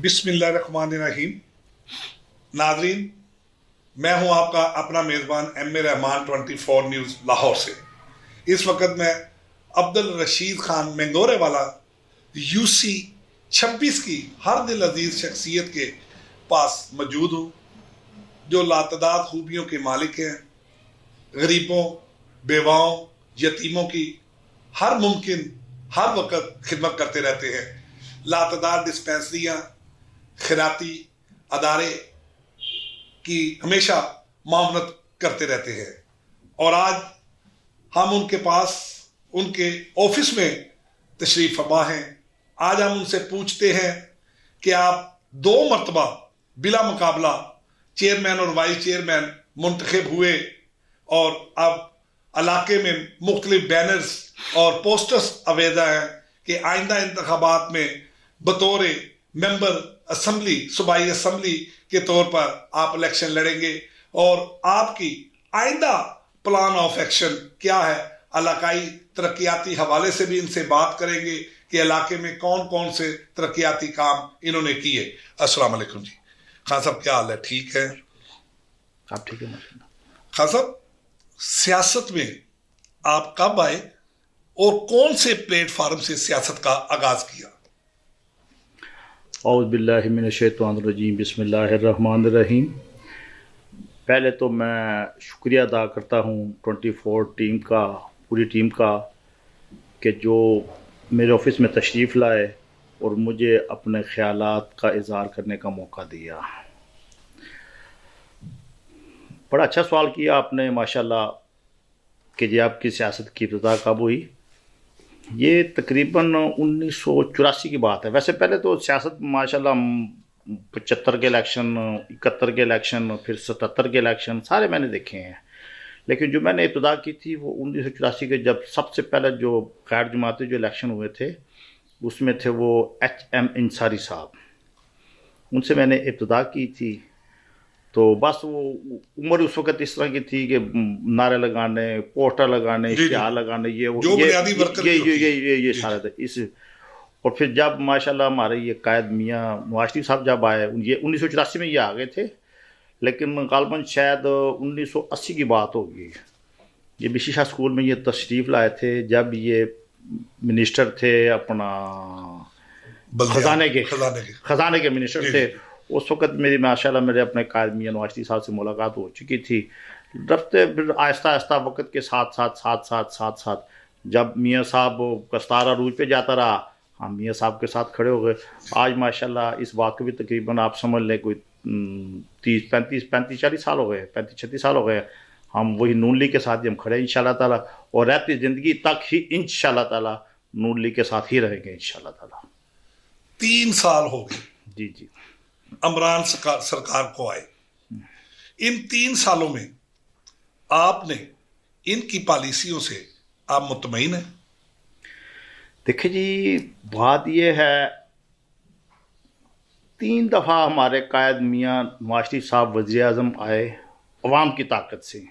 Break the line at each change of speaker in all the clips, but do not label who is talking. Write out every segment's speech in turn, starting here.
बिस्मिल्लाहिर्रहमानिर्रहीम। नाजरीन, मैं हूं आपका अपना मेज़बान M A Rahman 24 news Lahore से। इस वक्त मैं अब्दुल रशीद खान मैंगोरे वाला यूसी 26 की हर दिल अजीज शख्सियत के पास मौजूद हूँ, जो लातदाद खूबियों के मालिक हैं। गरीबों, बेवाओं, यतीमों की हर मुमकिन हर वक्त खिदमत करते रहते हैं। लातदाद डिस्पेंसरियाँ, खैराती अदारे की हमेशा मावनत करते रहते हैं। और आज हम उनके पास उनके ऑफिस में तशरीफ फरमा हैं। आज हम उनसे पूछते हैं कि आप 2 मरतबा बिला मुकाबला चेयरमैन और वाइस चेयरमैन मुंतखब हुए और अब इलाके में मुख्तलिफ बैनर्स और पोस्टर्स अवेदा हैं कि आइंदा इंतखाबात में बतौर मेंबर असम्बली, सूबाई असम्बली के तौर पर आप इलेक्शन लड़ेंगे और आपकी आइंदा प्लान ऑफ एक्शन क्या है। इलाकाई तरक्याती हवाले से भी इनसे बात करेंगे कि इलाके में कौन कौन से तरक्याती काम इन्होंने किए। अस्सलाम वालेकुम जी। खान साहब, क्या हाल है? ठीक है?
आप ठीक है?
खान साहब, सियासत में आप कब आए और कौन से प्लेटफॉर्म से सियासत का आगाज किया?
औज़ु बिल्लाहि मिनश्शैतानिर्रजीम, बिस्मिल्लाहिर्रहमानिर्रहीम। पहले तो मैं शुक्रिया अदा करता हूँ 24 टीम का, पूरी टीम का, कि जो मेरे ऑफिस में तशरीफ़ लाए और मुझे अपने ख़यालात का इज़हार करने का मौका दिया। बड़ा अच्छा सवाल किया आपने माशाल्लाह कि जी आपकी सियासत की इब्तिदा कब हुई। ये तकरीबन 1984 की बात है। वैसे पहले तो सियासत माशाल्लाह 75 के इलेक्शन, 71 के इलेक्शन, फिर 77 के इलेक्शन सारे मैंने देखे हैं, लेकिन जो मैंने इब्तिदा की थी वो 1984 के, जब सबसे पहले जो गैर जमाती जो इलेक्शन हुए थे उसमें थे वो HM इंसारी साहब, उनसे मैंने इब्तिदा की थी। तो बस वो उम्र उस वक्त इस तरह की थी कि नारे लगाने, पोस्टर लगाने, इश्तिहार लगाने, ये सारा था इस। और फिर जब माशाल्लाह हमारे ये कायद मियाँ नवाज शरीफ साहब जब आए, ये 1984 में ये आ गए थे, लेकिन गालबन शायद 1980 की बात होगी। ये बिशिशा स्कूल में ये तशरीफ़ लाए थे जब ये मिनिस्टर थे, अपना खजाने के मिनिस्टर थे। उस वक्त मेरी माशाल्लाह मेरे अपने कायद मियाँ नवाज शरीफ साहब से मुलाकात हो चुकी थी। रफ्ते फिर आहिस्ता आहिस्ता वक्त के साथ जब मियाँ साहब का सतारा रूज पे जाता रहा, हम मियाँ साहब के साथ खड़े हो गए। आज माशाल्लाह इस बात को भी तकरीबन आप समझ लें कोई 35-40 साल हो गए, 35-36 साल हो गए। हम वही नून लीग के साथ ही हम खड़े हैं इंशाल्लाह ताला, और रहती ज़िंदगी तक ही इंशाल्लाह ताला नून लीग के साथ ही रहेंगे इंशाल्लाह ताला।
3 साल हो गए
जी
इमरान सरकार को आए। इन 3 सालों में आपने इनकी पॉलिसियों से आप मुतमईन हैं?
देखिए जी, बात यह है, 3 दफ़ा हमारे कायद मियाँ नवाज शरीफ साहब वज़ीर आज़म आए अवाम की ताकत से।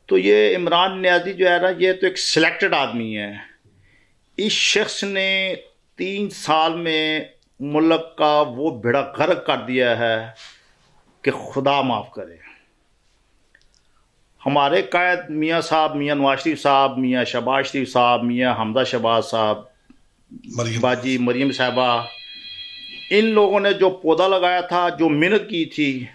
तो ये इमरान नियाज़ी जो है ना, ये तो एक सिलेक्टेड आदमी है। इस शख्स ने 3 साल में मुल्क का वो बेड़ा गर्क कर दिया है कि खुदा माफ़ करे। हमारे कायद मियाँ साहब, मियाँ नवाज शरीफ साहब, मियाँ शहबाज शरीफ साहब, मियाँ हमदा शहबाज साहब, बाजी मरीम साहबा, इन लोगों ने जो पौधा लगाया था, जो मेहनत की थी,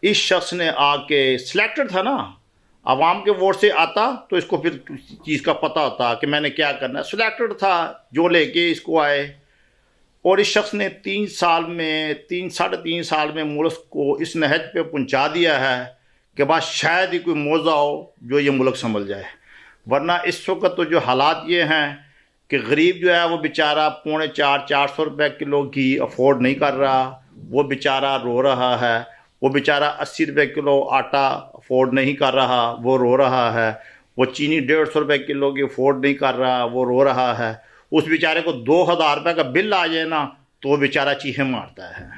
इस शख्स ने आके, सिलेक्टेड था ना, आवाम के वोट से आता तो इसको फिर चीज़ का पता होता कि मैंने क्या करना है। सिलेक्टेड था, जो लेके इसको आए, और इस शख्स ने 3 साल में, 3-3.5 साल में मुल्क को इस नहज पे पहुंचा दिया है कि बस शायद ही कोई मौज़ा हो जो ये मुल्क संभल जाए। वरना इस वक्त तो जो हालात ये हैं कि गरीब जो है वो बेचारा 450 रुपये किलो घी अफोर्ड नहीं कर रहा, वो बेचारा रो रहा है। वो बेचारा 80 रुपये किलो आटा अफोर्ड नहीं कर रहा, वो रो रहा है। वो चीनी 150 रुपये किलो की अफोर्ड नहीं कर रहा, वो रो रहा है। उस बेचारे को 2000 रुपये का बिल आ जाए ना तो वो बेचारा चीखें मारता है।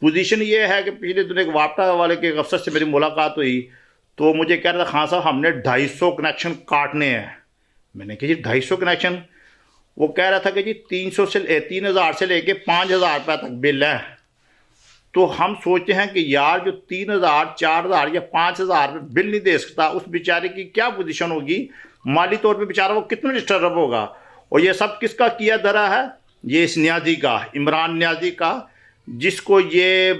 पोजीशन ये है कि पिछले दिन एक वापटा वाले के अफसर से मेरी मुलाकात हुई तो मुझे कह रहा था, खान साहब हमने 250 कनेक्शन काटने हैं। मैंने कहा जी 250 कनेक्शन? वो कह रहा था कि जी 3,000 से लेके 5,000 रुपये तक बिल है। तो हम सोचते हैं कि यार जो 3,000, 4,000 या 5,000 बिल नहीं दे सकता, उस बेचारे की क्या पोजीशन होगी, माली तौर पे बेचारा वो कितना डिस्टर्ब होगा। और ये सब किसका किया धरा है? ये इस न्याजी का, इमरान न्याजी का, जिसको ये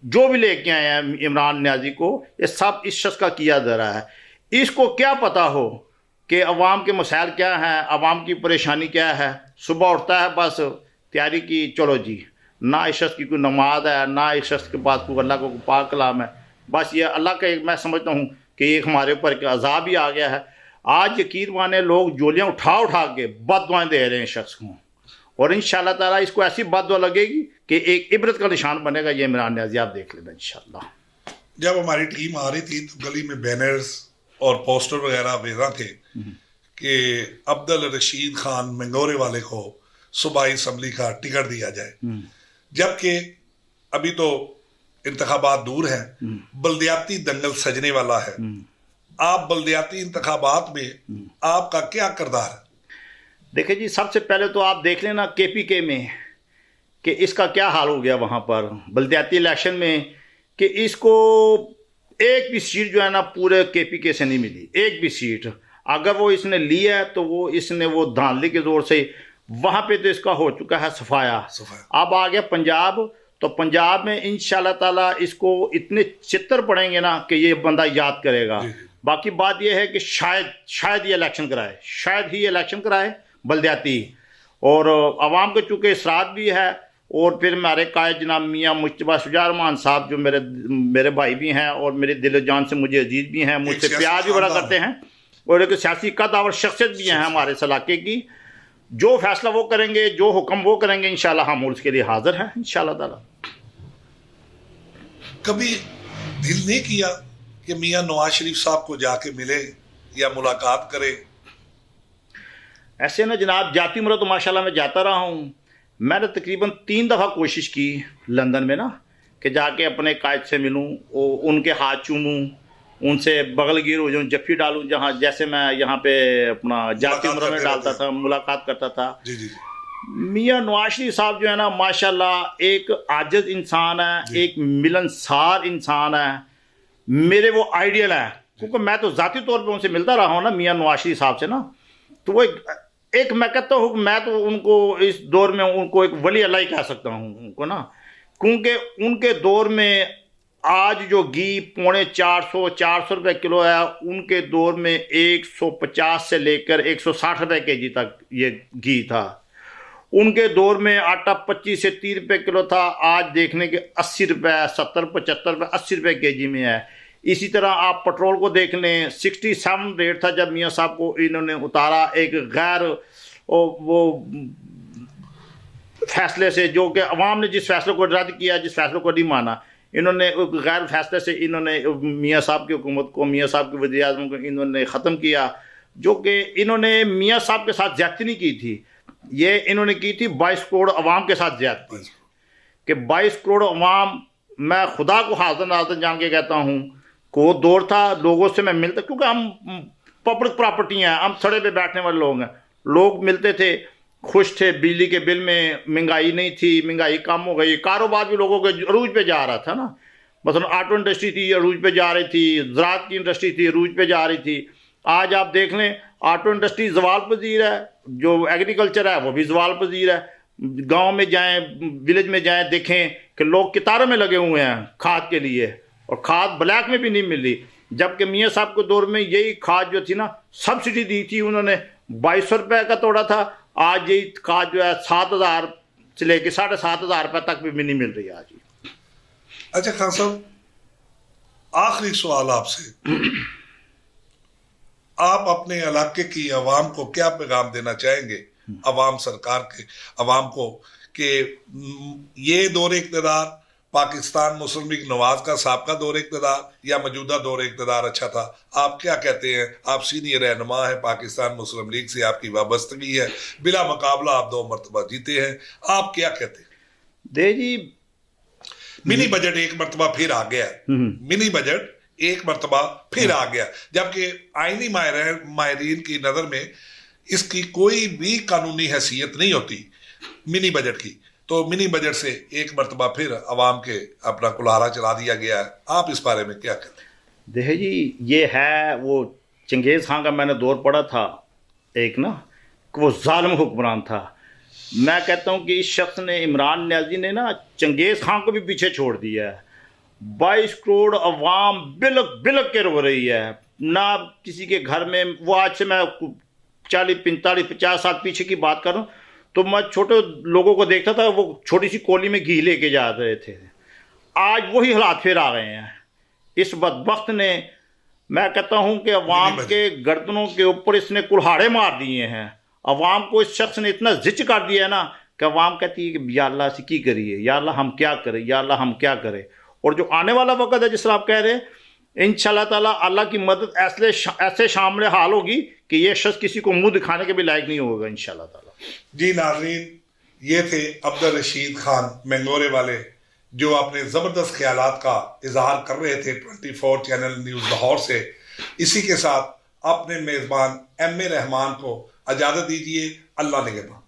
जो भी लेके आए हैं इमरान न्याजी को, ये सब इस शख्स का किया धरा है। इसको क्या पता हो कि अवाम के मसाइल क्या हैं, अवाम की परेशानी क्या है। सुबह उठता है बस तैयारी की, चलो जी, ना इस शख्स की कोई नमाज है, ना इस शख्स के पास कोई अल्लाह को पाक कलाम है। बस ये अल्लाह का एक, मैं समझता हूँ कि एक हमारे ऊपर एक अजाब ही आ गया है। आज यकीन माने लोग जोलियाँ उठा उठा के बददुआएं दे रहे हैं शख्स को, और इंशाअल्लाह ताला इसको ऐसी बददुआ लगेगी कि एक इबरत का निशान बनेगा ये इमरान न्याजी, आप देख लेना इंशाअल्लाह।
जब हमारी टीम आ रही थी तो गली में बैनर्स और पोस्टर वगैरह भेजा थे कि अब्दुल रशीद खान मंगोरे वाले को सूबाई असम्बली का टिकट दिया जाए, जबकि अभी तो इंतखाबात दूर हैं, बल्दियाती दंगल सजने वाला है। आप बल्दियाती इंतखाबात में आपका क्या किरदार है?
देखिए जी, सबसे पहले तो आप देख लेना KPK में कि इसका क्या हाल हो गया वहाँ पर बल्दियाती इलेक्शन में, कि इसको एक भी सीट जो है ना पूरे KPK से नहीं मिली, एक भी सीट। अगर वो इसने ली है तो वो इसने वो धांधली के जोर से, वहाँ पे तो इसका हो चुका है सफाया। अब आ गया पंजाब, तो पंजाब में इंशाल्लाह ताला इसको इतने चित्तर पड़ेंगे ना कि ये बंदा याद करेगा। बाकी बात यह है कि शायद ये इलेक्शन कराए, शायद ही इलेक्शन कराए बल्दियाती, और आवाम को चूँकि इसरात भी है, और फिर हमारे कायद जनाब मियाँ मुश्तबा शुजा रहमान साहब जो मेरे भाई भी हैं और मेरे दिल जान से मुझे अजीज भी हैं, मुझसे प्यार भी बड़ा करते हैं, और एक सियासी कद और शख्सियत भी हैं हमारे इस इलाके की। जो फैसला वो करेंगे, जो हुक्म वो करेंगे, इंशाल्लाह हम उसके लिए हाजिर हैं इंशाल्लाह ताला।
कभी दिल नहीं किया कि मियाँ नवाज शरीफ साहब को जाके मिले या मुलाकात करें?
ऐसे ना जनाब, जाती उम्र तो माशाल्लाह मैं जाता रहा हूँ। मैंने तकरीबन 3 दफ़ा कोशिश की लंदन में ना कि जाके अपने कायद से मिलूँ, उनके हाथ चूमूँ, उनसे बगलगीर हो जाऊँ, जफ्फी डालूँ, जहाँ जैसे मैं यहाँ पे अपना जाती उम्र में डालता था, मुलाकात करता था।
जी जी।
मियाँ नवाज शरीफ साहब जो है ना माशाल्लाह एक आजिज इंसान है, एक मिलनसार इंसान है, मेरे वो आइडियल है, क्योंकि मैं तो ज़ाती तौर पे उनसे मिलता रहा हूँ ना मियाँ नवाज शरीफ साहब से ना, तो वो एक मैं कहता हूँ, मैं तो उनको इस दौर में उनको एक वली अल्लाह ही कह सकता हूँ उनको ना, क्योंकि उनके दौर में आज जो घी 450 रुपये किलो है, उनके दौर में 150 से लेकर 160 रुपये केजी तक ये घी था। उनके दौर में आटा 25 से 30 रुपये किलो था, आज देखने के 80 रुपये, 70, 75 रुपये, 80 रुपये केजी में है। इसी तरह आप पेट्रोल को देख लें, 67 रेट था जब मियाँ साहब को इन्होंने उतारा एक गैर वो फैसले से, जो कि अवाम ने जिस फैसले को रद्द किया, जिस फैसले को नहीं माना, इन्होंने गैर फैसले से इन्होंने मियाँ साहब की हुकूमत को, मियाँ साहब के वज़ीर आज़म को इन्होंने ख़त्म किया, जो कि इन्होंने मियाँ साहब के साथ ज़्यादती नहीं की थी, ये इन्होंने की थी 22 करोड़ अवाम के साथ ज़्यादती, कि 22 करोड़ अवाम, मैं खुदा को हाज़िर नाज़िर जान के कहता हूँ, को दौर था लोगों से मैं मिलता, क्योंकि हम पब्लिक प्रॉपर्टी हैं, हम सड़क पे बैठने वाले लोग हैं, लोग मिलते थे, खुश थे, बिजली के बिल में महंगाई नहीं थी, महंगाई कम हो गई, कारोबार भी लोगों के अरूज पे जा रहा था ना, मतलब ऑटो इंडस्ट्री थी अरूज पे जा रही थी, ज़राअत की इंडस्ट्री थी अरूज पे जा रही थी। आज आप देख लें ऑटो इंडस्ट्री ज़वाल पजीर है, जो एग्रीकल्चर है वो भी ज़वाल पजीर है। गाँव में जाएँ, विलेज में जाएँ, देखें कि लोग कतारों में लगे हुए हैं खाद के लिए, और खाद ब्लैक में भी नहीं मिल रही, जबकि मियाँ साहब के दौर में यही खाद जो थी ना सब्सिडी दी थी उन्होंने, 2200 रुपये का तोड़ा था, आज यही खाद जो है 7,000 से लेकर 7,500 रुपये तक भी नहीं मिल रही है आज।
अच्छा खान साहब, आखिरी सवाल आपसे, आप अपने इलाके की आवाम को क्या पैगाम देना चाहेंगे, आवाम सरकार के आवाम को, कि ये दौर इक़्तिदार पाकिस्तान मुस्लिम लीग नवाज का साबका दौर इक़्तिदार या मौजूदा दौर इक़्तिदार अच्छा था? आप क्या कहते हैं? आप सीनियर रहनुमा है, पाकिस्तान मुस्लिम लीग से आपकी वाबस्तगी है, बिला मुकाबला आप 2 मरतबा जीते हैं, आप क्या कहते हैं?
दे जी,
मिनी बजट एक मरतबा फिर आ गया, मिनी बजट एक मरतबा फिर आ गया, जबकि आईनी माहिरीन की नज़र में इसकी कोई भी कानूनी हैसियत नहीं होती मिनी बजट की। तो मिनी बजट से एक मरतबा फिर अवाम के अपना कुल्हाड़ा चला दिया गया है। आप इस बारे में क्या कहते हैं?
देखिए जी, ये है वो चंगेज़ खान का मैंने दौर पढ़ा था एक ना, कि वो जालिम हुक्मरान था। मैं कहता हूँ कि इस शख्स ने, इमरान न्याजी ने ना, चंगेज़ खान को भी पीछे छोड़ दिया है। 22 करोड़ अवाम बिलक बिलक के रो रही है ना। किसी के घर में, वो आज से मैं 40 45 50 साल पीछे की बात करूं तो मैं छोटे लोगों को देखता था, वो छोटी सी कोली में घी लेके जा रहे थे। आज वही हालात फिर आ गए हैं। इस बदबख्त ने, मैं कहता हूं कि अवाम के गर्दनों के ऊपर इसने कुल्हाड़े मार दिए हैं। अवाम को इस शख्स ने इतना जिच कर दिया है ना कि अवाम कहती है कि या अल्लाह से की करिए, या अल्लाह हम क्या करें, या अल्लाह हम क्या करें। और जो आने वाला वक्त है, जिस तरह आप कह रहे हैं, इंशाल्लाह ताला अल्लाह की मदद ऐसे शामिल हाल होगी कि ये शख्स किसी को मुंह दिखाने के भी लायक नहीं होगा इंशाल्लाह ताला।
जी नाज़रीन, ये थे अब्दुल रशीद खान मेंगोरे वाले, जो अपने ज़बरदस्त ख्यालात का इजहार कर रहे थे 24 चैनल न्यूज़ लाहौर से। इसी के साथ अपने मेज़बान एम ए रहमान को इजाज़त दीजिए। अल्लाह निगहबान।